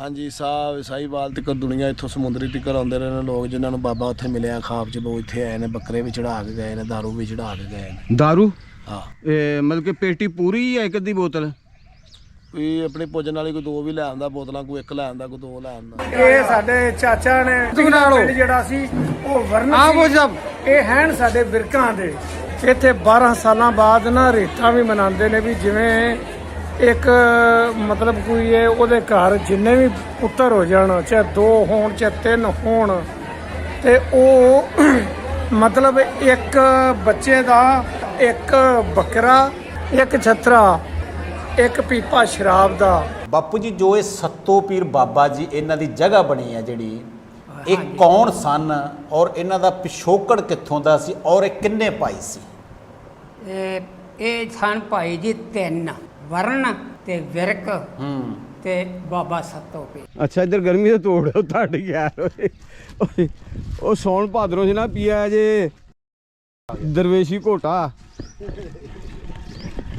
हाँ जी साहब साहिवाल तक दुनिया इत्थों समुद्री तक आते रहे लोग जिन्होंने बाबा उत्थे मिले खाब च वो इत्थे आए ने बकरे भी चढ़ा के गए ने दारू भी चढ़ा के गए ने। दारू हाँ मतलब कि पेटी पूरी है एक अद्धी बोतल कोई अपनी पुजन वाली कोई दो भी लै आंदा बोतलां कोई एक लै आंदा कोई दो लै आंदा। ਇਹ ਸਾਡੇ ਚਾਚਾ ਨੇ ਪਿੰਡ ਜਿਹੜਾ ਸੀ ਉਹ ਵਰਨ ਸੀ। ਇਹ ਹੈਨ ਸਾਡੇ ਬਿਰਕਾਂ ਦੇ ਇੱਥੇ 12 ਸਾਲਾਂ ਬਾਅਦ ਨਾ ਰੇਤਾਂ ਵੀ ਮਨਾਉਂਦੇ ਨੇ ਵੀ ਜਿਵੇਂ ਇੱਕ ਮਤਲਬ ਕੋਈ ਹੈ ਉਹਦੇ ਘਰ ਜਿੰਨੇ ਵੀ ਪੁੱਤਰ ਹੋ ਜਾਣ ਚਾਹੇ 2 ਹੋਣ ਚਾਹੇ 3 ਹੋਣ ਤੇ ਉਹ ਮਤਲਬ ਇੱਕ ਬੱਚੇ ਦਾ ਇੱਕ ਬੱਕਰਾ ਇੱਕ ਛੱਤਰਾ ਇੱਕ ਪੀਪਾ ਸ਼ਰਾਬ ਦਾ। ਬਾਪੂ ਜੀ ਜੋ ਇਹ ਸੱਤੋ ਪੀਰ ਬਾਬਾ ਜੀ ਇਹਨਾਂ ਦੀ ਜਗ੍ਹਾ ਬਣੀ ਹੈ ਜਿਹੜੀ ਇਹ ਕੌਣ ਸਨ ਔਰ ਇਹਨਾਂ ਦਾ ਪਿਛੋਕੜ ਕਿੱਥੋਂ ਦਾ ਸੀ ਔਰ ਇਹ ਕਿੰਨੇ ਭਾਈ ਸੀ? ਇਹ ਸਨ ਭਾਈ ਜੀ 3 ਵਰਨ ਤੇ ਵਿਰਕ ਤੇ ਬਾਬਾ ਸੱਤੋ ਪੀਰ। ਅੱਛਾ ਇੱਧਰ ਗਰਮੀ ਦੇ ਤੋੜ ਤੁਹਾਡੇ ਯਾਰ ਓਏ ਉਹ ਸੌਣ ਭਾਦਰੋਂ 'ਚ ਨਾ ਪੀਆ ਜੇ ਦਰਵੇਸ਼ੀ ਘੋਟਾ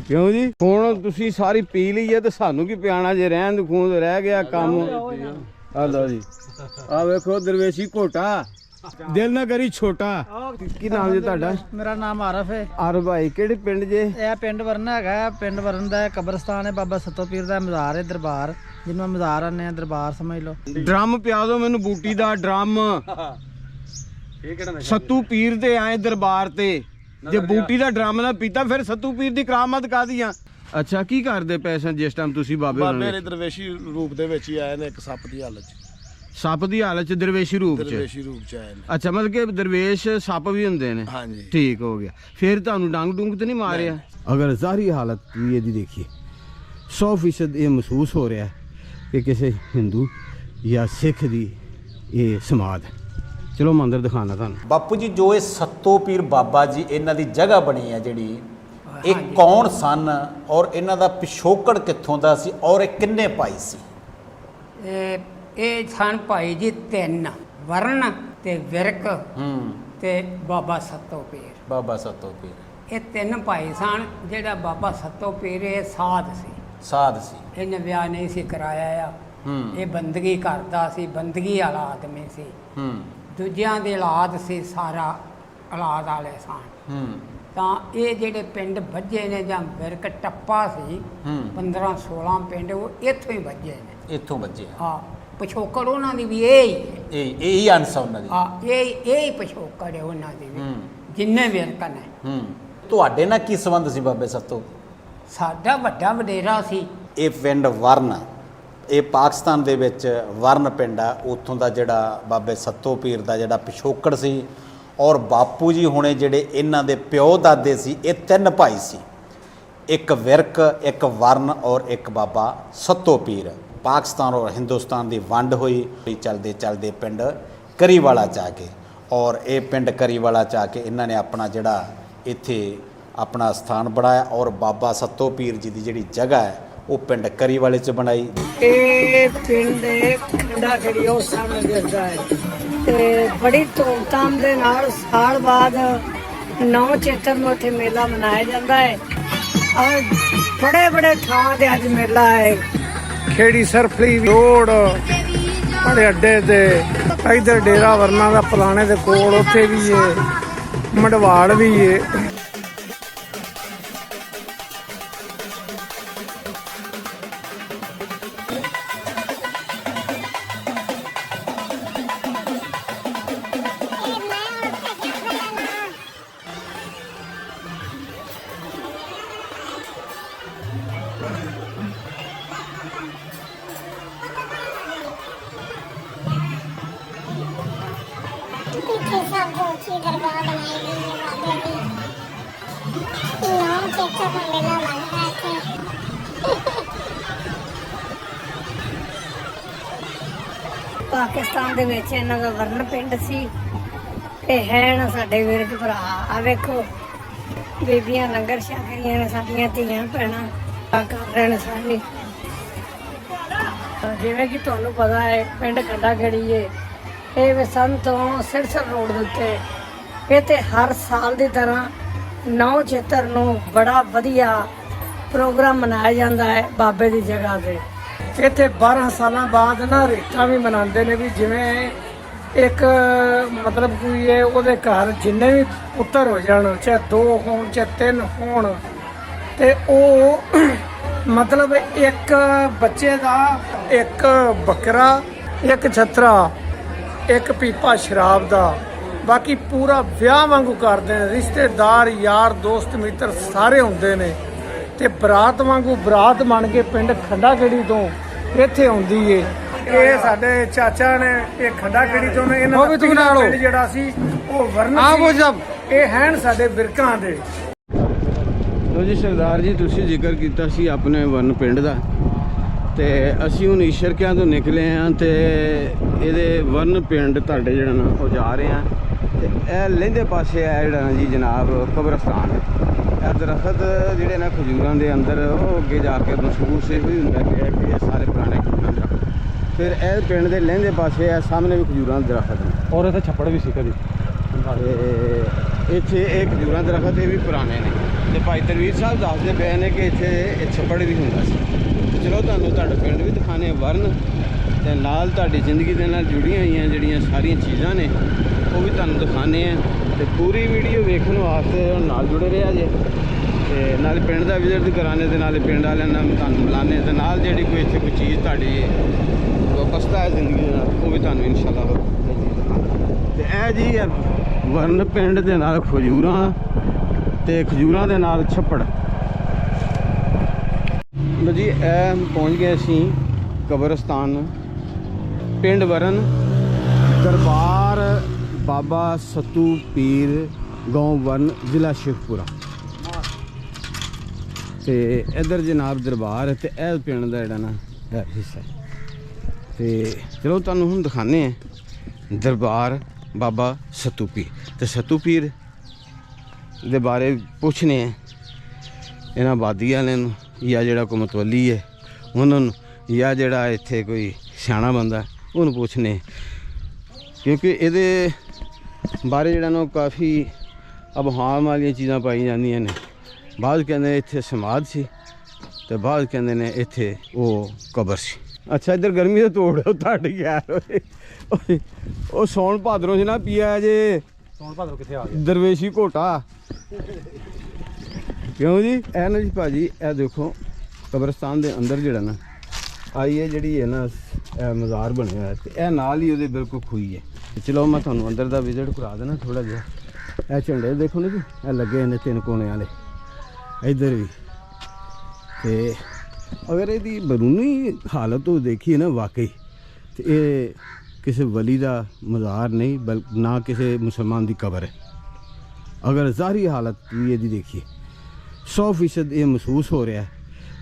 ਕਿਉਂ ਜੀ? ਹੁਣ ਤੁਸੀਂ ਸਾਰੀ ਪੀ ਲਈ ਹੈ ਤੇ ਸਾਨੂੰ ਕੀ ਪਿਆਣਾ ਜੇ ਰਹਿਣ ਦੇ ਖੂਨ ਰਹਿ ਗਿਆ ਕੰਮ। ਆ ਲਓ ਜੀ ਆ ਵੇਖੋ ਦਰਵੇਸ਼ੀ ਘੋਟਾ ਦਿਲ ਨਾ ਕਰੀ ਛੋਟਾ। ਕੀ ਨਾਮ ਜੀ ਤੁਹਾਡਾ? ਮੇਰਾ ਨਾਮ ਆਰਫ ਹੈ। ਆਰਫ ਭਾਈ ਕਿਹੜੇ ਪਿੰਡ ਜੇ? ਇਹ ਪਿੰਡ ਵਰਨ ਹੈਗਾ। ਪਿੰਡ ਵਰਨ ਦਾ ਕਬਰਸਤਾਨ ਹੈ ਬਾਬਾ ਸੱਤੋ ਪੀਰ ਦਾ ਮਜ਼ਾਰ ਹੈ ਦਰਬਾਰ ਜਿਹਨੂੰ ਮਜ਼ਾਰ ਆਨੇ ਆ ਦਰਬਾਰ ਸਮਝ ਲਓ। ਡਰਮ ਪਿਆ ਦੋ ਮੈਨੂੰ ਬੂਟੀ ਦਾ ਡਰਮ। ਸੱਤੂ ਪੀਰ ਦੇ ਆਏ ਦਰਬਾਰ ਤੇ ਜੇ ਬੂਟੀ ਦਾ ਡਰਮ ਨਾ ਪੀਤਾ ਫਿਰ ਸੱਤੂ ਪੀਰ ਦੀ ਕਰਾਮਤ ਕਾਹਦੀਆਂ। ਅੱਛਾ ਕੀ ਕਰਦੇ ਪੈਸੇ ਜਿਸ ਟਾਈਮ ਤੁਸੀਂ ਬਾਬੇ ਮੇਰੇ ਦਰਵੇਸ਼ੀ ਰੂਪ ਦੇ ਵਿੱਚ ਹੀ ਆਏ ਨੇ ਇੱਕ ਸੱਪ ਦੀ ਹਾਲਤ ਚ। ਸੱਪ ਦੀ ਹਾਲਤ ਚ ਦਰਵੇਸ਼ੀ ਰੂਪ ਚ? ਦਰਵੇਸ਼ੀ ਰੂਪ ਚ ਆਏ ਨੇ। ਅੱਛਾ ਮਤਲਬ ਕਿ ਦਰਵੇਸ਼ ਸੱਪ ਵੀ ਹੁੰਦੇ ਨੇ। ਹਾਂਜੀ ਠੀਕ ਹੋ ਗਿਆ। ਫਿਰ ਤੁਹਾਨੂੰ ਡੰਗ ਡੁੰਗ ਤੇ ਨਹੀਂ ਮਾਰਿਆ? ਅਗਰ ਜ਼ਾਹਰੀ ਹਾਲਤ ਵੀ ਇਹਦੀ ਦੇਖੀਏ 100% ਇਹ ਮਹਿਸੂਸ ਹੋ ਰਿਹਾ ਕਿ ਕਿਸੇ ਹਿੰਦੂ ਜਾਂ ਸਿੱਖ ਦੀ ਇਹ ਸਮਾਧ। ਚਲੋ ਮੰਦਿਰ ਦਿਖਾਣਾ ਤੁਹਾਨੂੰ। ਬਾਪੂ ਜੀ ਜੋ ਇਹ ਸੱਤੋ ਪੀਰ ਬਾਬਾ ਜੀ ਇਹਨਾਂ ਦੀ ਜਗ੍ਹਾ ਬਣੀ ਹੈ ਜਿਹੜੀ ਇਹ ਕੌਣ ਸਨ ਔਰ ਇਹਨਾਂ ਦਾ ਪਿਛੋਕੜ ਕਿੱਥੋਂ ਦਾ ਸੀ ਔਰ ਇਹ ਕਿੰਨੇ ਭਾਈ ਸੀ? ਇਹ ਸਨ ਭਾਈ ਜੀ 3 ਵਰਨ ਤੇ ਵਿਰਕ ਤੇ ਬਾਬਾ ਸੱਤੋ ਪੀਰ। ਬਾਬਾ ਸੱਤੋ ਪੀਰ ਇਹ 3 ਭਾਈ ਸਨ। ਜਿਹੜਾ ਬਾਬਾ ਸੱਤੋ ਪੀਰ ਇਹ ਸਾਧ ਸੀ। ਸਾਧ ਸੀ। ਇਹਨੇ ਵਿਆਹ ਨਹੀਂ ਸੀ ਕਰਾਇਆ ਆ। ਇਹ ਬੰਦਗੀ ਕਰਦਾ ਸੀ ਬੰਦਗੀ ਵਾਲਾ ਆਦਮੀ ਸੀ। ਦੂਜਿਆਂ ਦੇ ਔਲਾਦ ਸੀ ਸਾਰਾ ਔਲਾਦ ਵਾਲੇ ਸਨ। ਤਾਂ ਇਹ ਜਿਹੜੇ ਪਿੰਡ ਵੱਜੇ ਨੇ ਜਾਂ ਵਿਰਕ ਟੱਪਾ ਸੀ 15-16 ਪਿੰਡ ਉਹ ਇੱਥੋਂ ਹੀ ਵੱਜੇ ਨੇ। ਇੱਥੋਂ ਵੱਜੇ ਹਾਂ ਪਿਛੋਕੜ ਉਹਨਾਂ ਦੀ ਵੀ ਇਹ ਹੀ ਹੈ। ਇਹੀ ਅੰਸ ਉਹਨਾਂ ਦੀ। ਹਾਂ ਇਹ ਹੀ ਪਿਛੋਕੜ ਹੈ ਉਹਨਾਂ ਦੀ ਵੀ ਜਿੰਨੇ ਵਿਰਕ ਨੇ। ਤੁਹਾਡੇ ਨਾਲ ਕੀ ਸੰਬੰਧ ਸੀ ਬਾਬੇ ਸੱਤੋ? ਸਾਡਾ ਵੱਡਾ ਵਡੇਰਾ ਸੀ। ਇਹ ਪਿੰਡ ਵਰਨ ਇਹ ਪਾਕਿਸਤਾਨ ਦੇ ਵਿੱਚ ਵਰਨ ਪਿੰਡ ਆ ਉੱਥੋਂ ਦਾ ਜਿਹੜਾ ਬਾਬੇ ਸੱਤੋ ਪੀਰ ਦਾ ਜਿਹੜਾ ਪਿਛੋਕੜ ਸੀ ਔਰ ਬਾਪੂ ਜੀ ਹੁਣੇ ਜਿਹੜੇ ਇਹਨਾਂ ਦੇ ਪਿਓ ਦਾਦੇ ਸੀ ਇਹ 3 ਭਾਈ ਸੀ। ਇੱਕ ਵਿਰਕ ਇੱਕ ਵਰਨ ਔਰ ਇੱਕ ਬਾਬਾ ਸੱਤੋ ਪੀਰ। ਪਾਕਿਸਤਾਨ ਔਰ ਹਿੰਦੁਸਤਾਨ ਦੀ ਵੰਡ ਹੋਈ ਚਲਦੇ ਚਲਦੇ ਪਿੰਡ ਕਰੀਵਾਲਾ ਚ ਆ ਕੇ ਔਰ ਇਹ ਪਿੰਡ ਕਰੀਵਾਲਾ ਚ ਆ ਕੇ ਇਹਨਾਂ ਨੇ ਆਪਣਾ ਜਿਹੜਾ ਇੱਥੇ ਆਪਣਾ ਸਥਾਨ ਬਣਾਇਆ ਔਰ ਬਾਬਾ ਸੱਤੋ ਪੀਰ ਜੀ ਦੀ ਜਿਹੜੀ ਜਗ੍ਹਾ ਹੈ ਉਹ ਪਿੰਡ ਕਰੀਵਾਲੇ ਚ ਬਣਾਈ। ਇਹ ਪਿੰਡ ਖੰਡਾ ਖੜੀ ਉਹ ਸਾਹਮਣੇ ਦਿਸਦਾ ਹੈ ਤੇ ਬੜੀ ਧੂਮਧਾਮ ਦੇ ਨਾਲ ਸਾਲ ਬਾਅਦ 9 ਚੇਤਰ ਨੂੰ ਇੱਥੇ ਮੇਲਾ ਮਨਾਇਆ ਜਾਂਦਾ ਹੈ ਔਰ ਬੜੇ ਬੜੇ ਥਾਂ ਤੇ ਅੱਜ ਮੇਲਾ ਹੈ। ਖੇੜੀ ਸਰਫਲੀ ਰੋਡ ਬੜੇ ਅੱਡੇ ਤੇ ਇਧਰ ਡੇਰਾ ਵਰਨਾ ਦਾ ਪੁਰਾਣੇ ਦੇ ਕੋਲ ਉੱਥੇ ਵੀ ਹੈ ਮੰਡਵਾੜ ਵੀ ਹੈ। दरगाह बनाई गई है बाबे की। नाम चेता का मेला लगता है। ਪਾਕਿਸਤਾਨ ਦੇ ਵਿੱਚ ਇਹਨਾਂ ਦਾ ਵਰਨ ਪਿੰਡ ਸੀ। ਇਹ ਹੈ ਨਾ ਸਾਡੇ ਵਿਰਕ ਭਰਾ। ਆ ਵੇਖੋ ਬੀਬੀਆਂ ਲੰਗਰ ਛਕ ਰਹੀਆਂ ਨੇ ਸਾਡੀਆਂ ਧੀਆਂ ਭੈਣਾਂ ਕਰ ਰਹੇ ਨੇ ਸਾਰੇ। ਜਿਵੇਂ ਕਿ ਤੁਹਾਨੂੰ ਪਤਾ ਹੈ ਪਿੰਡ ਖੰਡਾ ਖੜੀ ਹੈ ਇਹ ਵਸੰਤ ਤੋਂ ਸਿਰਸਰ ਰੋਡ ਦੇ ਉੱਤੇ। ਇਹ ਤੇ ਹਰ ਸਾਲ ਦੀ ਤਰ੍ਹਾਂ 9 ਚੇਤਰ ਨੂੰ ਬੜਾ ਵਧੀਆ ਪ੍ਰੋਗਰਾਮ ਮਨਾਇਆ ਜਾਂਦਾ ਹੈ ਬਾਬੇ ਦੀ ਜਗ੍ਹਾ ਤੇ। ਇੱਥੇ 12 ਸਾਲਾਂ ਬਾਅਦ ਨਾ ਰੀਤਾਂ ਵੀ ਮਨਾਉਂਦੇ ਨੇ ਵੀ ਜਿਵੇਂ ਇੱਕ ਮਤਲਬ ਕੋਈ ਹੈ ਉਹਦੇ ਘਰ ਜਿੰਨੇ ਵੀ ਪੁੱਤਰ ਹੋ ਜਾਣ, ਚਾਹੇ 2 ਹੋਣ ਚਾਹੇ 3 ਹੋਣ, ਤੇ ਉਹ ਮਤਲਬ ਇੱਕ ਬੱਚੇ ਦਾ ਇੱਕ ਬੱਕਰਾ, ਇੱਕ ਛੱਤਰਾ, ਇੱਕ ਪੀਪਾ ਸ਼ਰਾਬ ਦਾ, ਬਾਕੀ ਪੂਰਾ ਵਿਆਹ ਵਾਂਗੂ ਕਰਦੇ ਨੇ। ਰਿਸ਼ਤੇਦਾਰ, ਯਾਰ ਦੋਸਤ, ਮਿੱਤਰ ਸਾਰੇ ਹੁੰਦੇ ਨੇ ਤੇ ਬਰਾਤ ਵਾਂਗੂ ਬਰਾਤ ਬਣ ਕੇ ਪਿੰਡ ਖੰਡਾ-ਖੇੜੀ ਤੋਂ ਇੱਥੇ ਆਉਂਦੀ ਏ। ਇਹ ਸਾਡੇ ਚਾਚਾ ਨੇ, ਇਹ ਖੰਡਾ-ਖੇੜੀ ਤੋਂ ਨੇ। ਇਹਨਾਂ ਦਾ ਪਿੰਡ ਜਿਹੜਾ ਸੀ ਉਹ ਵਰਨ ਸੀ। ਇਹ ਹੈਨ ਸਾਡੇ ਬਿਰਕਾਂ ਦੇ। ਲੋ ਜੀ ਸਰਦਾਰ ਜੀ, ਤੁਸੀਂ ਜ਼ਿਕਰ ਕੀਤਾ ਸੀ ਆਪਣੇ ਵਰਨ ਪਿੰਡ ਦਾ, ਤੇ ਅਸੀਂ ਹੁਣ ਈਸ਼ਰਕਿਆਂ ਤੋਂ ਨਿਕਲੇ ਹਾਂ ਤੇ ਇਹਦੇ ਵਰਨ ਪਿੰਡ ਤੁਹਾਡੇ ਜਿਹੜਾ ਨਾ ਉਹ ਜਾ ਰਹੇ ਹਾਂ। ਤੇ ਇਹ ਲਹਿੰਦੇ ਪਾਸੇ ਹੈ ਜਿਹੜਾ ਨਾ ਜੀ ਜਨਾਬ ਕਬਰਸਤਾਨ ਹੈ। ਇਹ ਦਰਖਤ ਜਿਹੜੇ ਨਾ ਖਜੂਰਾਂ ਦੇ ਅੰਦਰ ਉਹ ਅੱਗੇ ਜਾ ਕੇ ਮਸ਼ਹੂਰ ਸੇ ਵੀ ਹੁੰਦਾ ਕਿ ਇਹ ਸਾਰੇ ਪੁਰਾਣੇ ਖਜੂਰਾਂ ਦੇ ਦਰਖਤ। ਫਿਰ ਇਹ ਪਿੰਡ ਦੇ ਲਹਿੰਦੇ ਪਾਸੇ ਹੈ, ਸਾਹਮਣੇ ਵੀ ਖਜੂਰਾਂ ਦੇ ਦਰਖਤ ਨੇ, ਔਰ ਇੱਥੇ ਛੱਪੜ ਵੀ ਸੀ ਕਦੀ। ਇੱਥੇ ਇਹ ਖਜੂਰਾਂ ਦੇ ਦਰਖਤ ਇਹ ਵੀ ਪੁਰਾਣੇ ਨੇ। ਤੇ ਭਾਈ ਤਨਵੀਰ ਸਾਹਿਬ ਦੱਸਦੇ ਪਏ ਨੇ ਕਿ ਇੱਥੇ ਇਹ ਛੱਪੜ ਵੀ ਹੁੰਦਾ ਸੀ। ਚਲੋ ਤੁਹਾਨੂੰ ਤੁਹਾਡਾ ਪਿੰਡ ਵੀ ਦਿਖਾਣੇ ਵਰਨ, ਤੇ ਨਾਲ ਤੁਹਾਡੀ ਜ਼ਿੰਦਗੀ ਦੇ ਨਾਲ ਜੁੜੀਆਂ ਹੋਈਆਂ ਜਿਹੜੀਆਂ ਸਾਰੀਆਂ ਚੀਜ਼ਾਂ ਨੇ ਉਹ ਵੀ ਤੁਹਾਨੂੰ ਦਿਖਾਣੇ ਆ। ਤੇ ਪੂਰੀ ਵੀਡੀਓ ਵੇਖਣ ਵਾਸਤੇ ਨਾਲ ਜੁੜੇ ਰਿਹਾ ਜੇ, ਤੇ ਨਾਲ ਪਿੰਡ ਦਾ ਵਿਜ਼ਿਟ ਕਰਾਣੇ ਦੇ ਨਾਲ ਪਿੰਡ ਵਾਲਿਆਂ ਨਾਲ ਤੁਹਾਨੂੰ ਮਿਲਾਣੇ, ਤੇ ਨਾਲ ਜਿਹੜੀ ਕੋਈ ਇੱਥੇ ਕੋਈ ਚੀਜ਼ ਤੁਹਾਡੀ ਵਾਪਸਤਾ ਹੈ ਜ਼ਿੰਦਗੀ ਦੇ ਨਾਲ ਉਹ ਵੀ ਤੁਹਾਨੂੰ ਇਨਸ਼ਾਅੱਲਾ ਦਿਖਾਵਾਂਗੇ। ਤੇ ਇਹ ਜੀ ਵਰਨ ਪਿੰਡ ਦੇ ਨਾਲ ਖਜੂਰਾਂ, ਤੇ ਖਜੂਰਾਂ ਦੇ ਨਾਲ ਛੱਪੜ। ਲੋ ਜੀ ਇਹ ਪਹੁੰਚ ਗਏ ਅਸੀਂ ਕਬਰਸਤਾਨ, ਪਿੰਡ ਵਰਨ, ਦਰਬਾਰ ਬਾਬਾ ਸੱਤੂ ਪੀਰ, ਗਾਉਂ ਵਰਨ, ਜ਼ਿਲ੍ਹਾ ਸ਼ਿਵਪੁਰਾ। ਤੇ ਇਧਰ ਜਨਾਬ ਦਰਬਾਰ, ਤੇ ਇਹ ਪਿੰਡ ਦਾ ਜਿਹੜਾ ਨਾ ਹਿੱਸਾ। ਤੇ ਚਲੋ ਤੁਹਾਨੂੰ ਹੁਣ ਦਿਖਾਉਂਦੇ ਹਾਂ ਦਰਬਾਰ ਬਾਬਾ ਸੱਤੂ ਪੀਰ, ਤੇ ਸੱਤੂ ਪੀਰ ਦੇ ਬਾਰੇ ਪੁੱਛਨੇ ਆ ਇਹਨਾਂ ਬਾਦੀ ਵਾਲਿਆਂ ਨੂੰ, ਜਾਂ ਜਿਹੜਾ ਕੋਈ ਮਤਵਲੀ ਹੈ ਉਹਨਾਂ ਨੂੰ, ਜਾਂ ਜਿਹੜਾ ਇੱਥੇ ਕੋਈ ਸਿਆਣਾ ਬੰਦਾ ਉਹਨੂੰ ਪੁੱਛਨੇ, ਕਿਉਂਕਿ ਇਹਦੇ ਬਾਰੇ ਜਿਹੜਾ ਨਾ ਕਾਫੀ ਅਬਹਾਮ ਵਾਲੀਆਂ ਚੀਜ਼ਾਂ ਪਾਈ ਜਾਂਦੀਆਂ ਨੇ। ਬਾਅਦ ਕਹਿੰਦੇ ਇੱਥੇ ਸਮਾਧ ਸੀ, ਤੇ ਬਾਅਦ ਕਹਿੰਦੇ ਨੇ ਇੱਥੇ ਉਹ ਕਬਰ ਸੀ। ਅੱਛਾ, ਇੱਧਰ ਗਰਮੀ ਦਾ ਤੋੜ ਤੁਹਾਡੇ ਯਾਰ ਓਏ, ਉਹ ਸੌਣ ਭਾਦਰੋਂ 'ਚ ਨਾ ਪੀਆ ਜੇ। ਸੌਣ ਭਾਦਰੋਂ ਕਿੱਥੇ ਆ ਗਿਆ? ਦਰਵੇਸ਼ੀ ਘੋਟਾ ਕਿਉਂ ਜੀ? ਇਹ ਨਾ ਜੀ ਭਾਜੀ, ਇਹ ਦੇਖੋ ਕਬਰਸਤਾਨ ਦੇ ਅੰਦਰ ਜਿਹੜਾ ਨਾ ਆਈ ਹੈ ਜਿਹੜੀ ਹੈ ਨਾ ਮਜ਼ਾਰ ਬਣਿਆ ਹੋਇਆ, ਤੇ ਇਹ ਨਾਲ ਹੀ ਉਹਦੇ ਬਿਲਕੁਲ ਖੂਹੀ ਹੈ। ਚਲੋ ਮੈਂ ਤੁਹਾਨੂੰ ਅੰਦਰ ਦਾ ਵਿਜ਼ਿਟ ਕਰਾ ਦੇਣਾ ਥੋੜਾ ਜਿਹਾ। ਇਹ ਝੰਡੇ ਦੇਖੋ ਨਾ ਜੀ, ਇਹ ਲੱਗੇ ਨੇ 3 ਕੋਨੇ ਵਾਲੇ ਇੱਧਰ ਵੀ। ਤੇ ਅਗਰ ਇਹਦੀ ਬਰੂਨੀ ਹਾਲਤ ਉਹ ਦੇਖੀਏ ਨਾ ਵਾਕਈ, ਤੇ ਇਹ ਕਿਸੇ ਵਲੀ ਦਾ ਮਜ਼ਾਰ ਨਹੀਂ, ਬਲਕਿ ਨਾ ਕਿਸੇ ਮੁਸਲਮਾਨ ਦੀ ਕਬਰ ਹੈ। ਅਗਰ ਜ਼ਾਹਰੀ ਹਾਲਤ ਵੀ ਇਹਦੀ ਦੇਖੀਏ 100% ਇਹ ਮਹਿਸੂਸ ਹੋ ਰਿਹਾ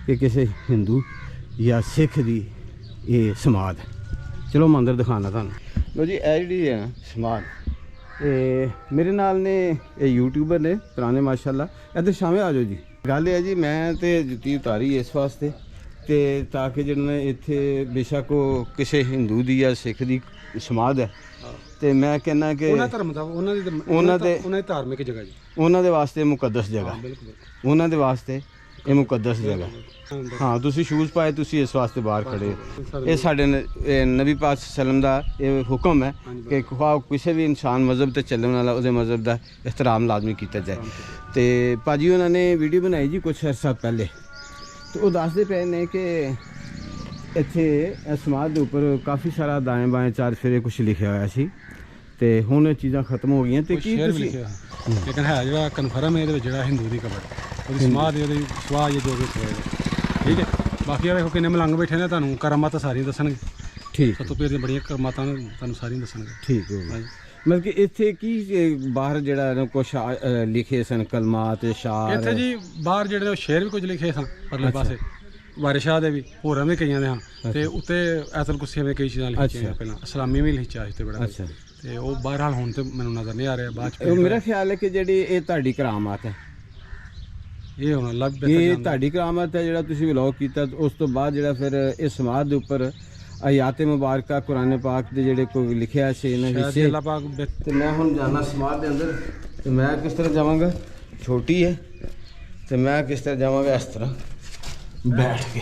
ਕਿ ਕਿਸੇ ਹਿੰਦੂ ਜਾਂ ਸਿੱਖ ਦੀ ਇਹ ਸਮਾਧ ਹੈ। ਚਲੋ ਮੰਦਰ ਦਿਖਾਣਾ ਤੁਹਾਨੂੰ। ਲੋ ਜੀ ਇਹ ਜਿਹੜੀ ਹੈ ਸਮਾਧ, ਇਹ ਮੇਰੇ ਨਾਲ ਨੇ, ਇਹ ਯੂਟਿਊਬਰ ਨੇ ਪੁਰਾਣੇ ਮਾਸ਼ਾਅੱਲਾ। ਇੱਧਰ ਸ਼ਾਮੇ ਆ ਜਾਓ ਜੀ। ਗੱਲ ਇਹ ਹੈ ਜੀ, ਮੈਂ ਤੇ ਜੁੱਤੀ ਉਤਾਰੀ ਇਸ ਵਾਸਤੇ ਤੇ ਤਾਂ ਕਿ ਜਿਹੜਾ ਇੱਥੇ ਬੇਸ਼ੱਕ ਉਹ ਕਿਸੇ ਹਿੰਦੂ ਦੀ ਜਾਂ ਸਿੱਖ ਦੀ ਸਮਾਧ ਹੈ, ਤੇ ਮੈਂ ਕਹਿੰਦਾ ਕਿ ਉਹਨਾਂ ਧਰਮ ਦਾ ਉਹਨਾਂ ਦੀ ਧਾਰਮਿਕ ਜਗ੍ਹਾ ਜੀ, ਉਹਨਾਂ ਦੇ ਵਾਸਤੇ ਮੁਕੱਦਸ ਜਗ੍ਹਾ, ਉਹਨਾਂ ਦੇ ਵਾਸਤੇ ਇਹ ਮੁਕੱਦਸ ਜਗ੍ਹਾ। ਹਾਂ, ਤੁਸੀਂ ਸ਼ੂਜ਼ ਪਾਏ, ਤੁਸੀਂ ਇਸ ਵਾਸਤੇ ਬਾਹਰ ਖੜੇ। ਇਹ ਸਾਡੇ ਨਬੀ ਪਾਕ ਸੱਲਮ ਦਾ ਇਹ ਹੁਕਮ ਹੈ ਕਿ ਕਿਸੇ ਵੀ ਇਨਸਾਨ ਮਜ਼ਹਬ ਤੇ ਚੱਲਣ ਵਾਲਾ ਉਹਦੇ ਮਜ਼ਹਬ ਦਾ ਇਹਤਰਾਮ ਲਾਜ਼ਮੀ ਕੀਤਾ ਜਾਏ। ਤੇ ਭਾਜੀ ਉਹਨਾਂ ਨੇ ਵੀਡੀਓ ਬਣਾਈ ਜੀ ਕੁਛ ਅਰਸਾ ਪਹਿਲੇ, ਤੇ ਉਹ ਦੱਸਦੇ ਪਏ ਨੇ ਕਿ ਇੱਥੇ ਸਮਾਧ ਦੇ ਉੱਪਰ ਕਾਫੀ ਸਾਰਾ ਦਾएं ਬਾएं 4 ਫੇਰੇ ਕੁਛ ਲਿਖਿਆ ਹੋਇਆ ਸੀ, ਤੇ ਹੁਣ ਇਹ ਚੀਜ਼ਾਂ ਖਤਮ ਹੋ ਗਈਆਂ। ਤੇ ਕੀ ਤੁਸੀਂ ਲੇਕਿਨ ਹੈ ਜਿਹੜਾ ਕਨਫਰਮ ਹੈ ਇਹਦੇ ਵਿੱਚ ਜਿਹੜਾ ਹਿੰਦੂ ਦੀ ਕਬਰ, ਉਹਦੀ ਸਮਾਧ, ਉਹਦੀ ਸਵਾਹ ਜੋ ਵੀ ਠੀਕ ਹੈ। ਬਾਕੀ ਆ ਵੇਖੋ ਕਿੰਨੇ ਮਲੰਗ ਬੈਠੇ ਨੇ, ਤੁਹਾਨੂੰ ਕਰਾਮਾਤਾਂ ਸਾਰੀਆਂ ਦੱਸਣਗੇ। ਠੀਕ, ਸੱਤੂ ਪੀਰ ਦੀਆਂ ਬੜੀਆਂ ਕਰਾਮਾਤਾਂ ਤੁਹਾਨੂੰ ਸਾਰੀਆਂ ਦੱਸਣਗੇ। ਠੀਕ ਹੈ। ਮਤਲਬ ਕਿ ਇੱਥੇ ਕੀ ਬਾਹਰ ਜਿਹੜਾ ਕੁਛ ਲਿਖੇ ਸਨ ਕਲਮਾਤ ਸ਼ਾਰ? ਇੱਥੇ ਜੀ ਬਾਹਰ ਜਿਹੜੇ ਉਹ ਸ਼ੇਰ ਵੀ ਕੁਝ ਲਿਖੇ ਸਨ ਪਰਲੇ ਪਾਸੇ, ਵਾਰਿਸ ਸ਼ਾਹ ਦੇ ਵੀ, ਹੋਰਾਂ ਵੀ ਕਈਆਂ ਦੇ ਹਾਂ। ਤੇ ਉੱਤੇ ਐਤਲ ਕੁੱਸੇ ਵਿੱਚ ਕਈ ਚੀਜ਼ਾਂ ਲਿਖੀਆਂ, ਪਹਿਲਾਂ ਇਸਲਾਮੀ ਵੀ ਲਿਖਿਆ ਸੀ ਤੇ ਬੜਾ। ਅੱਛਾ, ਤੇ ਉਹ ਬਹਰਹਾਲ ਹੁਣ ਤੇ ਮੈਨੂੰ ਨਜ਼ਰ ਨਹੀਂ ਆ ਰਿਹਾ। ਬਾਅਦ ਚ ਮੇਰਾ ਖਿਆਲ ਹੈ ਕਿ ਜਿਹੜੀ ਇਹ ਤੁਹਾਡੀ ਕਰਾਮਾਤ ਹੈ, ਇਹ ਹੁਣ ਅਲੱਗ ਇਹ ਤੁਹਾਡੀ ਕਰਾਮਾਤ ਹੈ ਜਿਹੜਾ ਤੁਸੀਂ ਵਲੌਗ ਕੀਤਾ। ਉਸ ਤੋਂ ਬਾਅਦ ਜਿਹੜਾ ਫਿਰ ਇਸ ਸਮਾਧ ਦੇ ਉੱਪਰ ਆਯਾਤ ਮੁਬਾਰਕਾ ਕੁਰਾਨ ਪਾਕ ਦੇ ਜਿਹੜੇ ਕੋਈ ਲਿਖਿਆ ਸੀ ਇਹਨਾਂ ਹਿੱਸੇ। ਤੇ ਮੈਂ ਹੁਣ ਜਾਣਾ ਸਮਾਧ ਦੇ ਅੰਦਰ, ਤੇ ਮੈਂ ਕਿਸ ਤਰ੍ਹਾਂ ਜਾਵਾਂਗਾ, ਛੋਟੀ ਹੈ, ਤੇ ਮੈਂ ਕਿਸ ਤਰ੍ਹਾਂ ਜਾਵਾਂਗਾ ਇਸ ਤਰ੍ਹਾਂ ਬੈਠ ਕੇ।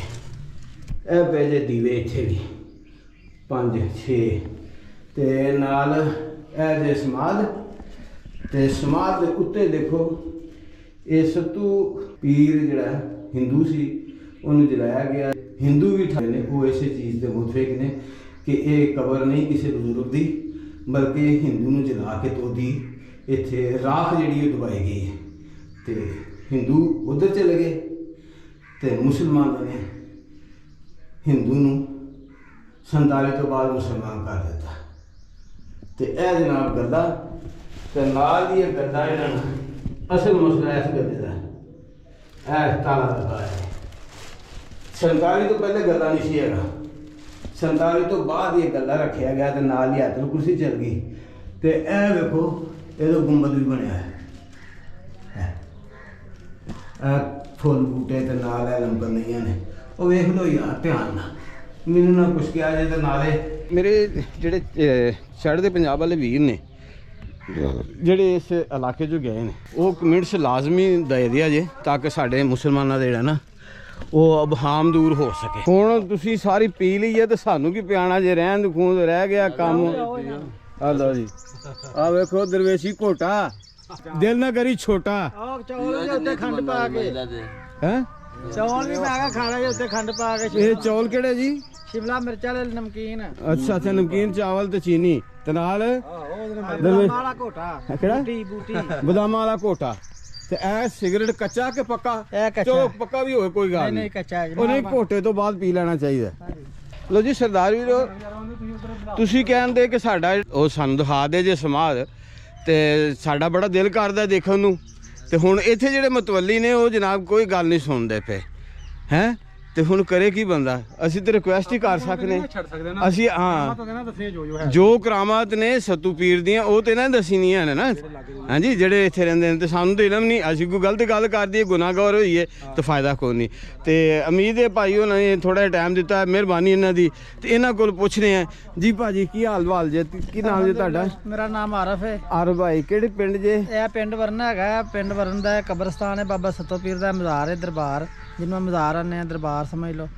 ਇਹ ਪਏ ਜੇ ਦੀਵੇ ਇੱਥੇ ਵੀ 5 6 ਤੇ ਨਾਲ ਇਹ ਜੇ ਸਮਾਧ ਤੇ ਸਮਾਧ ਦੇ ਉੱਤੇ ਦੇਖੋ ਇਹ ਸੱਤੂ ਪੀਰ ਜਿਹੜਾ ਹਿੰਦੂ ਸੀ ਉਹਨੂੰ ਜਲਾਇਆ ਗਿਆ। ਹਿੰਦੂ ਵੀ ਠਾਏ ਨੇ ਉਹ ਇਸੇ ਚੀਜ਼ ਦੇ ਮੁਤਫਿਕ ਨੇ ਕਿ ਇਹ ਕਬਰ ਨਹੀਂ ਕਿਸੇ ਬਜ਼ੁਰਗ ਦੀ ਬਲਕਿ ਹਿੰਦੂ ਨੂੰ ਜਲਾ ਕੇ ਤੋਂ ਦੀ ਇੱਥੇ ਰਾਖ ਜਿਹੜੀ ਉਹ ਦਬਾਈ ਗਈ ਹੈ ਤੇ ਹਿੰਦੂ ਉਧਰ ਚਲੇ ਗਏ ਤੇ ਮੁਸਲਮਾਨਾਂ ਨੇ ਹਿੰਦੂ ਨੂੰ 47 ਤੋਂ ਬਾਅਦ ਮੁਸਲਮਾਨ ਕਰ ਦਿੱਤਾ। ਤੇ ਇਹ ਜਨਾਬ ਗੱਦਾ ਤੇ ਨਾਲ ਹੀ ਇਹ ਗੱਦਾ ਇਹਨਾਂ ਨੂੰ ਅਸਲ ਮਸਲਾ ਇਸ ਗੱਦੇ ਦਾ ਇਹ ਤਾਲਾ ਲੱਗਾ ਹੈ। 47 ਤੋਂ ਪਹਿਲੇ ਗੱਦਾ ਨਹੀਂ ਸੀ ਹੈਗਾ, 47 ਤੋਂ ਬਾਅਦ ਇਹ ਗੱਦਾ ਰੱਖਿਆ ਗਿਆ ਤੇ ਨਾਲ ਹੀ ਆਇਤੁਲ ਕੁਰਸੀ ਚੱਲ ਗਈ। ਤੇ ਇਹ ਵੇਖੋ ਇਹਦਾ ਗੁੰਬਦ ਵੀ ਬਣਿਆ ਹੈ। ਫੁੱਲ ਬੂਟੇ ਤੇ ਨਾਲ ਇਹ ਲੰਬਰ ਨਹੀਂ ਨੇ ਉਹ ਵੇਖ ਲਓ ਯਾਰ ਧਿਆਨ ਨਾਲ, ਮੈਨੂੰ ਨਾ ਕੁਛ ਕਿਹਾ ਜੇ ਤੇ ਨਾਲੇ ਮੇਰੇ ਜਿਹੜੇ ਚੜ੍ਹਦੇ ਪੰਜਾਬ ਵਾਲੇ ਵੀਰ ਨੇ ਜਿਹੜੇ ਇਸ ਇਲਾਕੇ 'ਚੋਂ ਗਏ ਨੇ ਉਹ ਕਮੈਂਟਸ ਲਾਜ਼ਮੀ ਦੇ ਦਿਆ ਜੇ ਤਾਂ ਕਿ ਸਾਡੇ ਮੁਸਲਮਾਨਾਂ ਦਾ ਜਿਹੜਾ ਨਾ ਉਹ ਅਬਹਾਮ ਦੂਰ ਹੋ ਸਕੇ। ਹੁਣ ਤੁਸੀਂ ਸਾਰੀ ਪੀ ਲਈ ਹੈ ਤੇ ਸਾਨੂੰ ਕੀ ਪਿਆਣਾ ਜੇ ਰਹਿਣ ਖੂਨ ਰਹਿ ਗਿਆ ਕੰਮ। ਆ ਲਓ ਜੀ ਆ ਵੇਖੋ ਦਰਵੇਸ਼ੀ ਘੋਟਾ ਦਿਲ ਨਾ ਕਰੀ ਛੋਟਾ। ਚੌਲ ਦੇ ਉੱਤੇ ਖੰਡ ਪਾ ਕੇ ਹੈ ਚੌਲ ਵੀ ਮੈਂ ਕਿਹਾ ਖਾਣਾ ਜੇ ਉੱਤੇ ਖੰਡ ਪਾ ਕੇ। ਇਹ ਚੌਲ ਕਿਹੜੇ ਜੀ? ਸ਼ਿਮਲਾ ਮਿਰਚ ਵਾਲੇ ਨਮਕੀਨ। ਅੱਛਾ ਅੱਛਾ ਨਮਕੀਨ ਚਾਵਲ ਤੇ ਚੀਨੀ ਤੇ ਨਾਲ ਬਦਾਮਾਂ ਵਾਲਾ ਘੋਟਾ ਕਿਹੜਾ ਬੂਟੀ ਬਦਾਮਾਂ ਵਾਲਾ ਘੋਟਾ। ਤੇ ਇਹ ਸਿਗਰਟ ਕੱਚਾ ਕਿ ਪੱਕਾ? ਇਹ ਕੱਚਾ। ਚਲੋ ਪੱਕਾ ਵੀ ਹੋਵੇ ਕੋਈ ਗੱਲ ਨਹੀਂ ਕੱਚਾ ਉਹ ਨਹੀਂ ਘੋਟੇ ਤੋਂ ਬਾਅਦ ਪੀ ਲੈਣਾ ਚਾਹੀਦਾ। ਲੋ ਜੀ ਸਰਦਾਰ ਵੀਰੋ ਤੁਸੀਂ ਕਹਿੰਦੇ ਕਿ ਸਾਡਾ ਉਹ ਸਾਨੂੰ ਦਿਖਾ ਦੇ ਜੇ ਸਮਾਧ ਤੇ ਸਾਡਾ ਬੜਾ ਦਿਲ ਕਰਦਾ ਦੇਖਣ ਨੂੰ ਤੇ ਹੁਣ ਇੱਥੇ ਜਿਹੜੇ ਮਤਵੱਲੀ ਨੇ ਉਹ ਜਨਾਬ ਕੋਈ ਗੱਲ ਨਹੀਂ ਸੁਣਦੇ ਪਏ ਹੈ ਤੇ ਹੁਣ ਕਰੇ ਕੀ ਬੰਦਾ? ਅਸੀਂ ਤੇ ਰਿਕੁਐਸਟ ਹੀ ਕਰ ਸਕਦੇ ਅਸੀਂ ਹਾਂ ਜੋ ਕਰਾਮਾਤ ਨੇ ਸੱਤੂ ਪੀਰ ਦੀਆਂ ਉਹ ਤੇ ਨਾ ਦੱਸੀ ਨਹੀਂ ਹਨ ਨਾ ਹਾਂਜੀ ਜਿਹੜੇ ਇੱਥੇ ਰਹਿੰਦੇ ਨੇ ਤੇ ਸਾਨੂੰ ਤਾਂ ਇਲਮ ਨਹੀਂ। ਅਸੀਂ ਕੋਈ ਗਲਤ ਗੱਲ ਕਰ ਦਈਏ ਗੁਨਾਹਗਾਰ ਹੋਈਏ ਤਾਂ ਫਾਇਦਾ ਕੋਈ ਨਹੀਂ। ਤੇ ਉਮੀਦ ਹੈ ਭਾਈ ਉਹਨਾਂ ਨੇ ਥੋੜਾ ਜਿਹਾ ਟਾਈਮ ਦਿੱਤਾ, ਮਿਹਰਬਾਨੀ ਇਹਨਾਂ ਦੀ। ਤੇ ਇਹਨਾਂ ਕੋਲ ਪੁੱਛਦੇ ਆ ਜੀ ਭਾਜੀ ਕੀ ਹਾਲ ਵਾਲ ਜੇ ਕੀ ਨਾਮ ਜੇ ਤੁਹਾਡਾ? ਮੇਰਾ ਨਾਮ ਆਰਫ ਹੈ। ਆਰਫ ਭਾਈ ਕਿਹੜੇ ਪਿੰਡ ਜੇ? ਇਹ ਪਿੰਡ ਵਰਨ ਹੈਗਾ। ਪਿੰਡ ਵਰਨ ਦਾ ਕਬਰਸਤਾਨ ਹੈ, ਬਾਬਾ ਸੱਤੋ ਪੀਰ ਦਾ ਮਜ਼ਾਰ ਹੈ, ਦਰਬਾਰ ਜਿਹਨੂੰ ਮਜ਼ਾਰ ਆਨੇ ਆ ਦਰਬਾਰ ਸਮਝ ਲਓ।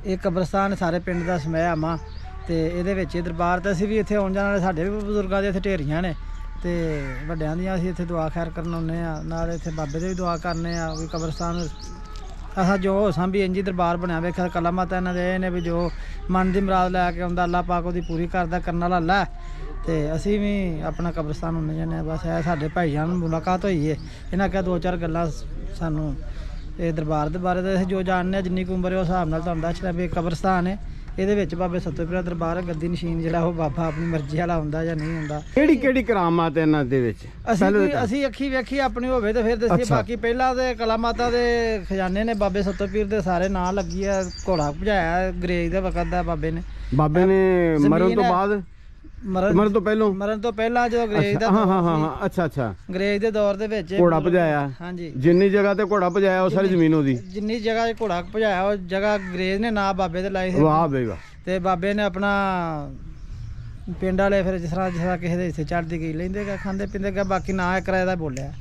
ਇਹ ਕਬਰਸਤਾਨ ਸਾਰੇ ਪਿੰਡ ਦਾ ਸਮੈਆਮਾ ਤੇ ਇਹਦੇ ਵਿੱਚ ਦਰਬਾਰ ਤੇ ਅਸੀਂ ਵੀ ਇੱਥੇ ਆਉਣ ਜਾਣ ਵਾਲੇ ਸਾਡੇ ਵੀ ਬਜ਼ੁਰਗਾਂ ਦੇ ਇੱਥੇ ਢੇਰੀਆਂ ਨੇ ਤੇ ਵੱਡਿਆਂ ਦੀਆਂ ਅਸੀਂ ਇੱਥੇ ਦੁਆ ਖੈਰ ਕਰਨ ਆਉਂਦੇ ਆ। ਨਾਲ ਇੱਥੇ ਬਾਬੇ ਦੇ ਵੀ ਦੁਆ ਕਰਨੇ ਆ ਵੀ ਕਬਰਸਤਾਨ ਅਸਾਂ ਜੋ ਹੋਸਾਂ ਵੀ ਇੰਜੀ ਦਰਬਾਰ ਬਣਿਆ ਵੇਖਿਆ ਕਲਾਮਾਤਾਂ ਇਹਨਾਂ ਦੇ ਇਹ ਨੇ ਵੀ ਜੋ ਮਨ ਦੀ ਮੁਰਾਦ ਲੈ ਕੇ ਆਉਂਦਾ ਅੱਲਾਹ ਪਾਕ ਉਹਦੀ ਪੂਰੀ ਕਰਦਾ ਕਰਨ ਵਾਲਾ ਅੱਲਾ। ਤੇ ਅਸੀਂ ਵੀ ਆਪਣਾ ਕਬਰਸਤਾਨ ਹੁੰਦੇ ਜਾਂਦੇ ਹਾਂ। ਬਸ ਇਹ ਸਾਡੇ ਭਾਈਆਂ ਨਾਲ ਮੁਲਾਕਾਤ ਹੋਈ ਹੈ, ਇਹਨਾਂ ਕਿਹਾ 2-4 ਗੱਲਾਂ ਸਾਨੂੰ ਇਹ ਦਰਬਾਰ ਦੇ ਬਾਰੇ ਤਾਂ ਅਸੀਂ ਜੋ ਜਾਣਦੇ ਹਾਂ ਜਿੰਨੀ ਕੁ ਉਮਰ ਹੈ ਉਸ ਹਿਸਾਬ ਨਾਲ ਤੁਹਾਨੂੰ ਦੱਸ ਰਿਹਾ ਵੀ ਕਬਰਸਤਾਨ ਹੈ। ਇਹਦੇ ਵਿੱਚ ਬਾਬੇ ਸੱਤੋ ਪੀਰ ਦਾ ਦਰਬਾਰ ਹੈ। ਗੱਦੀ ਨਸ਼ੀਨ ਜਿਹੜਾ ਉਹ ਬਾਬਾ ਆਪਣੀ ਮਰਜ਼ੀ ਵਾਲਾ ਹੁੰਦਾ ਜਾਂ ਨਹੀਂ ਹੁੰਦਾ। ਕਿਹੜੀ ਕਿਹੜੀ ਕਰਾਮਾਤ ਇਹਨਾਂ ਦੇ ਵਿੱਚ? ਅਸੀਂ ਅੱਖੀ ਵੇਖੀ ਆਪਣੀ ਹੋਵੇ ਤੇ ਫਿਰ ਦੱਸੀਏ। ਬਾਕੀ ਪਹਿਲਾਂ ਦੇ ਕਲਾਮਾਤਾਂ ਦੇ ਖਜ਼ਾਨੇ ਨੇ ਬਾਬੇ ਸੱਤੋ ਪੀਰ ਦੇ ਸਾਰੇ ਨਾਂ ਲੱਗੀ ਆ। ਘੋੜਾ ਭਜਾਇਆ ਅੰਗਰੇਜ਼ ਦੇ ਵਕਤ ਦਾ ਬਾਬੇ ਨੇ ਮਰਨ ਤੋਂ ਬਾਅਦ ਮਰਨ ਤੋਂ ਪਹਿਲਾਂ ਜਦੋਂ ਅੰਗਰੇਜ਼ ਦਾ ਹਾਂ ਅੱਛਾ ਅੰਗਰੇਜ਼ ਦੇ ਦੌਰ ਦੇ ਵਿੱਚ ਘੋੜਾ ਭਜਾਇਆ। ਹਾਂਜੀ ਜਿੰਨੀ ਜਗ੍ਹਾ ਤੇ ਘੋੜਾ ਭਜਾਇਆ ਉਹ ਸਾਰੀ ਜ਼ਮੀਨ ਉਹਦੀ। ਜਿੰਨੀ ਜਗ੍ਹਾ ਤੇ ਘੋੜਾ ਭਜਾਇਆ ਉਹ ਜਗ੍ਹਾ ਅੰਗਰੇਜ਼ ਨੇ ਨਾਂ ਬਾਬੇ ਦੇ ਲਾਏ ਸੀ। ਵਾਹ ਬਈ ਵਾਹ। ਤੇ ਬਾਬੇ ਨੇ ਆਪਣਾ ਪਿੰਡ ਵਾਲੇ ਫਿਰ ਜਿਸ ਤਰ੍ਹਾਂ ਕਿਸੇ ਦੇ ਇੱਥੇ ਚੜ੍ਹਦੀ ਗਈ ਲੈਂਦੇ ਗਾ ਖਾਂਦੇ ਪੀਂਦੇ ਗਾ। ਬਾਕੀ ਨਾਂ ਕਿਰਾਏ ਦਾ ਬੋਲਿਆ।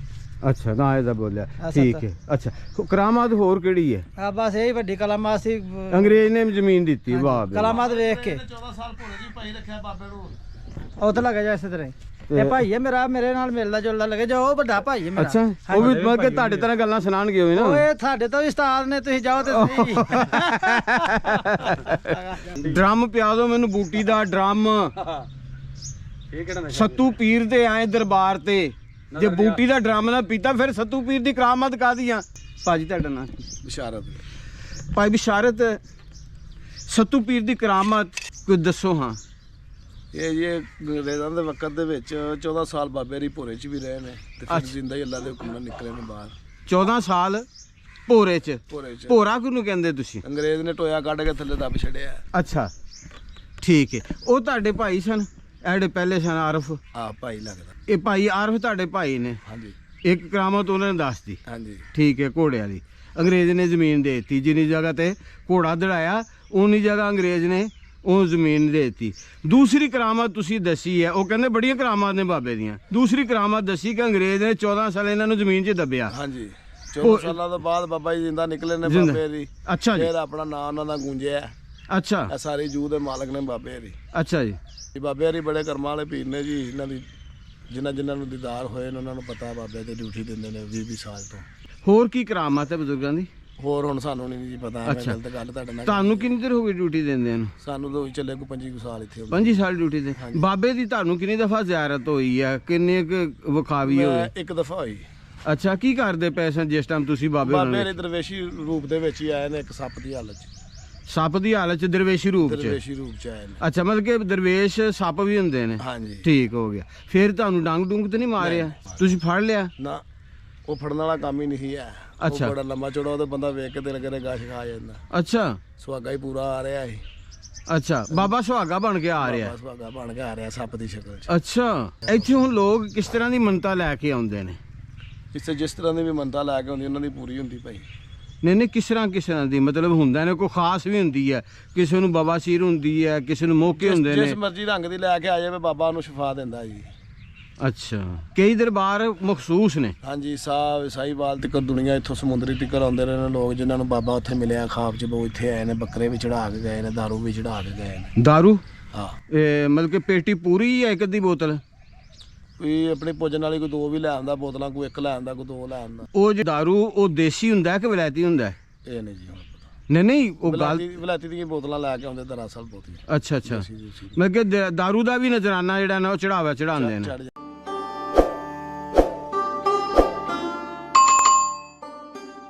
ਅੱਛਾ ਨਾ ਇਹਦਾ ਬੋਲਿਆ ਠੀਕ ਹੈ। ਅੱਛਾ ਕਰਾਮਾਤ ਹੋਰ ਕਿਹੜੀ ਹੈ? ਆ ਬਸ ਇਹੀ ਵੱਡੀ ਕਲਾਮਾਤ ਸੀ ਅੰਗਰੇਜ਼ ਨੇ ਜ਼ਮੀਨ ਦਿੱਤੀ। ਵਾਹ ਕਲਾਮਾਤ ਵੇਖ ਕੇ 14 ਸਾਲ ਭੋਲੇ ਜੀ ਭਾਈ ਰੱਖਿਆ ਬਾਬੇ ਨੂੰ ਉੱਥੇ ਲੱਗ ਜਾ ਇਸੇ ਤਰ੍ਹਾਂ। ਇਹ ਭਾਈ ਹੈ ਮੇਰਾ, ਮੇਰੇ ਨਾਲ ਮਿਲਦਾ ਜੁਲਦਾ ਲੱਗੇ ਜੋ ਉਹ ਵੱਡਾ ਭਾਈ ਹੈ ਮੇਰਾ। ਅੱਛਾ ਉਹ ਵੀ ਮਤਲਬ ਕਿ ਤੁਹਾਡੇ ਤਰ੍ਹਾਂ ਗੱਲਾਂ ਸੁਣਾਣਗੇ ਹੋਵੇ ਨਾ। ਓਏ ਤੁਹਾਡੇ ਤੋਂ ਵੀ ਉਸਤਾਦ ਨੇ, ਤੁਸੀਂ ਜਾਓ ਤੇ ਸਹੀ। ਡਰਮ ਪਿਆ ਦਿਓ ਮੈਨੂੰ ਬੂਟੀ ਦਾ ਡਰਮ। ਸੱਤੂ ਪੀਰ ਦੇ ਆਏ ਦਰਬਾਰ ਤੇ ਜੇ ਬੂਟੀ ਦਾ ਡਰਮ ਨਾ ਪੀਤਾ ਫਿਰ ਸੱਤੂ ਪੀਰ ਦੀ ਕਰਾਮਤ ਕਾਹਦੀਆਂ? ਭਾਜੀ ਤੁਹਾਡਾ ਨਾਂ? ਬਿਸ਼ਾਰਤ। ਭਾਈ ਬਿਸ਼ਾਰਤ ਸੱਤੂ ਪੀਰ ਦੀ ਕਰਾਮਤ ਕੋਈ ਦੱਸੋ। ਹਾਂ ਇਹ ਜੀ ਅੰਗਰੇਜ਼ਾਂ ਦੇ ਵਕਤ ਦੇ ਵਿੱਚ 14 ਸਾਲ ਬਾਬੇ ਰੀ ਭੋਰੇ 'ਚ ਵੀ ਰਹੇ ਨੇ ਤੇ ਫਿਰ ਜ਼ਿੰਦਾ ਹੀ ਅੱਲਾ ਦੇ ਹੁਕਮ ਨਾਲ ਨਿਕਲੇ ਨੇ ਬਾਹਰ। 14 ਸਾਲ ਭੋਰੇ 'ਚ? ਭੋਰਾ ਕਿਹਨੂੰ ਕਹਿੰਦੇ ਤੁਸੀਂ? ਅੰਗਰੇਜ਼ ਨੇ ਟੋਇਆ ਕੱਢ ਕੇ ਥੱਲੇ ਦੱਬ ਛੱਡਿਆ। ਅੱਛਾ ਠੀਕ ਹੈ। ਉਹ ਤੁਹਾਡੇ ਭਾਈ ਸਨ ਜਿਹੜੇ ਪਹਿਲੇ ਸਨ? ਆਰਫ ਭਾਈ ਲੱਗਦਾ। ਇਹ ਭਾਈ ਆਰਫ ਤੁਹਾਡੇ ਭਾਈ ਨੇ? ਹਾਂਜੀ। ਇੱਕ ਕਰਾਮਤ ਉਹਨਾਂ ਨੇ ਦੱਸਦੀ? ਹਾਂਜੀ ਠੀਕ ਹੈ। ਘੋੜੇ ਵਾਲੀ ਅੰਗਰੇਜ਼ ਨੇ ਜ਼ਮੀਨ ਦੇ ਦਿੱਤੀ। ਜਿੰਨੀ ਜਗ੍ਹਾ ਤੇ ਘੋੜਾ ਦੜਾਇਆ ਉਨੀ ਜਗ੍ਹਾ ਅੰਗਰੇਜ਼ ਨੇ ਉਹ ਜ਼ਮੀਨ ਦੇ ਦਿੱਤੀ। ਦੂਸਰੀ ਕਰਾਮਤ ਤੁਸੀਂ ਦੱਸੀ ਹੈ, ਉਹ ਕਹਿੰਦੇ ਬੜੀਆਂ ਕਰਾਮਾਤ ਨੇ ਬਾਬੇ ਦੀਆਂ। ਦੂਸਰੀ ਕਰਾਮਤ ਦੱਸੀ ਕਿ ਅੰਗਰੇਜ਼ ਨੇ 14 ਸਾਲ ਇਹਨਾਂ ਨੂੰ ਜ਼ਮੀਨ 'ਚ ਦੱਬਿਆ। ਹਾਂਜੀ 14 ਸਾਲਾਂ ਤੋਂ ਬਾਅਦ ਬਾਬਾ ਜੀ ਜਿੰਦਾ ਨਿਕਲੇ ਨੇ ਜ਼ਿੰਦਾ। ਬਾਬੇ ਦੀ। ਅੱਛਾ ਜੀ। ਫਿਰ ਆਪਣਾ ਨਾਂ ਉਹਨਾਂ ਦਾ ਗੂੰਜਿਆ। ਅੱਛਾ ਇਹ ਸਾਰੀ ਜੂ ਦੇ ਮਾਲਕ ਨੇ ਬਾਬੇ ਦੀ। ਅੱਛਾ ਜੀ। ਇਹ ਬਾਬੇ ਹਰੀ ਬੜੇ ਕਰਮਾਂ ਵਾਲੇ ਪੀਰ ਨੇ ਜੀ। ਇਹਨਾਂ ਦੀ ਜਿਨ੍ਹਾਂ ਨੂੰ ਦੀਦਾਰ ਹੋਏ ਨੇ ਉਹਨਾਂ ਨੂੰ ਪਤਾ ਬਾਬੇ ਤੇ ਡਿਊਟੀ ਦਿੰਦੇ ਨੇ 20 ਸਾਲ ਤੋਂ। ਹੋਰ ਕੀ ਕਰਾਮਾਤ ਹੈ ਬਜ਼ੁਰਗਾਂ ਦੀ? ਹੋਰ ਹੁਣ ਸਾਨੂੰ ਨਹੀਂ ਜੀ ਪਤਾ। ਮੈਂ ਅੱਛਾ। ਗਲਤ ਗੱਲ ਤੁਹਾਡੇ ਨਾਲ। ਤੁਹਾਨੂੰ ਕਿੰਨੀ ਦੇਰ ਹੋ ਗਈ ਡਿਊਟੀ ਦਿੰਦੇ ਨੂੰ? ਸਾਨੂੰ ਤਾਂ ਹੋਈ ਚੱਲੇ ਕੋ 25 ਸਾਲ ਇੱਥੇ ਹੋ ਗਏ। 25 ਸਾਲ ਡਿਊਟੀ ਦੇ। ਬਾਬੇ ਦੀ ਤੁਹਾਨੂੰ ਕਿੰਨੀ ਦਫਾ ਜ਼ਿਆਰਤ ਹੋਈ ਹੈ? ਕਿੰਨੇ ਕੁ ਵਿਖਾਵੀ ਹੋਏ? ਮੈਂ ਇੱਕ ਦਫਾ ਹੋਈ। ਅੱਛਾ, ਕੀ ਕਰਦੇ ਪਏ ਸਨ ਜਿਸ ਟਾਈਮ ਤੁਸੀਂ ਬਾਬੇ ਬਾਬੇ ਹੋਰਾਂ ਦੇ ਦਰਵੇਸ਼ੀ ਰੂਪ ਦੇ ਵਿੱਚ ਹੀ ਆਏ ਨੇ, ਇੱਕ ਸੱਪ ਦੀ ਹਾਲਤ 'ਚ। ਸੱਪ ਦੀ ਹਾਲਤ ਚ ਦਰਵੇਸ਼ੀ ਰੂਪ ਚ? ਦਰਵੇਸ਼ੀ ਰੂਪ 'ਚ ਆਏ ਨੇ। ਅੱਛਾ, ਮਤਲਬ ਕਿ ਦਰਵੇਸ਼ ਸੱਪ ਵੀ ਹੁੰਦੇ ਨੇ? ਹਾਂਜੀ। ਠੀਕ ਹੋ ਗਿਆ। ਫਿਰ ਤੁਹਾਨੂੰ ਡੰਗ ਡੁੰਗ ਤੇ ਨਹੀਂ ਮਾਰਿਆ? ਤੁਸੀਂ ਫੜ ਲਿਆ? ਨਾ, ਉਹ ਫੜਨ ਵਾਲਾ ਕੰਮ ਹੀ ਨਹੀਂ ਹੈ। ਅੱਛਾ। ਉਹ ਬੜਾ ਲੰਮਾ ਚੌੜਾ, ਉਹਦੇ ਬੰਦਾ ਵੇਖ ਕੇ ਦਿਲ ਕਰੇ ਗਾਸ਼ ਖਾ ਜਾਂਦਾ। ਅੱਛਾ ਸੁਹਾਗਾ ਹੀ ਪੂਰਾ ਆ ਰਿਹਾ ਹੈ। ਅੱਛਾ, ਬਾਬਾ ਸੁਹਾਗਾ ਬਣ ਕੇ ਆ ਰਿਹਾ? ਸੁਹਾਗਾ ਬਣ ਕੇ ਆ ਰਿਹਾ ਸੱਪ ਦੀ ਸ਼ਕਲ 'ਚ। ਅੱਛਾ, ਇੱਥੇ ਹੁਣ ਲੋਕ ਕਿਸ ਤਰ੍ਹਾਂ ਦੀ ਮੰਨਤਾ ਲੈ ਕੇ ਆਉਂਦੇ ਨੇ? ਇਸੇ ਜਿਸ ਤਰ੍ਹਾਂ ਦੀ ਵੀ ਮੰਨਤਾ ਲੈ ਕੇ ਆਉਂਦੀ ਉਹਨਾਂ ਦੀ ਪੂਰੀ ਹੁੰਦੀ ਭਾਈ। ਨਹੀਂ, ਕਿਸ ਤਰ੍ਹਾਂ ਦੀ ਮਤਲਬ ਹੁੰਦਾ ਨੇ? ਕੋਈ ਖਾਸ ਵੀ ਹੁੰਦੀ ਹੈ? ਕਿਸੇ ਨੂੰ ਬਵਾਸੀਰ ਹੁੰਦੀ ਹੈ, ਕਿਸੇ ਨੂੰ ਮੌਕੇ ਹੁੰਦੇ ਨੇ? ਜਿਸ ਮਰਜ਼ੀ ਰੰਗ ਦੀ ਲੈ ਕੇ ਆ ਜਾਵੇ ਬਾਬਾ ਉਹਨੂੰ ਸ਼ਿਫਾ ਦਿੰਦਾ ਜੀ। ਅੱਛਾ, ਕਈ ਦਰਬਾਰ ਮਖਸੂਸ ਨੇ? ਹਾਂਜੀ, ਸਾਈਵਾਲ ਤੱਕ ਦੁਨੀਆ ਇੱਥੋਂ ਸਮੁੰਦਰੀ ਤੱਕ ਆਉਂਦੇ ਨੇ ਲੋਕ, ਜਿਨ੍ਹਾਂ ਨੂੰ ਬਾਬਾ ਉੱਥੇ ਮਿਲਿਆ ਖਾਬ 'ਚ। ਉਹ ਇੱਥੇ ਆਏ ਨੇ, ਬੱਕਰੇ ਵੀ ਚੜਾ ਕੇ ਗਏ ਨੇ, ਦਾਰੂ ਵੀ ਚੜਾ ਕੇ ਗਏ ਨੇ। ਦਾਰੂ? ਹਾਂ। ਮਤਲਬ ਕਿ ਪੇਟੀ ਪੂਰੀ ਹੈ ਇੱਕ ਅੱਧੀ ਬੋਤਲ? ਕੋਈ ਆਪਣੀ ਪੁੱਜਣ ਵਾਲੀ ਕੋਈ 2 ਵੀ ਲੈ ਆਉਂਦਾ ਬੋਤਲਾਂ, ਕੋਈ 1 ਲੈ ਆਉਂਦਾ, ਕੋਈ 2 ਲੈ ਆਉਂਦਾ। ਉਹ ਜੋ ਦਾਰੂ ਉਹ ਦੇਸੀ ਹੁੰਦਾ ਕਿ ਵਿਲਾਇਤੀ ਹੁੰਦਾ? ਇਹ ਨਹੀਂ ਜੀ ਹੁਣ ਪਤਾ। ਨਹੀਂ ਉਹ ਗੱਲ ਵਿਲਾਇਤੀ ਦੀਆਂ ਬੋਤਲਾਂ ਲੈ ਕੇ ਆਉਂਦੇ ਦਰਅਸਲ ਬਹੁਤੀ। ਅੱਛਾ। ਮਤਲਬ ਕਿ ਦਾਰੂ ਦਾ ਵੀ ਨਜ਼ਰਾਨਾ ਜਿਹੜਾ ਨਾ ਉਹ ਚੜਾਉਂਦੇ ਨੇ? ਚੜ੍ਹ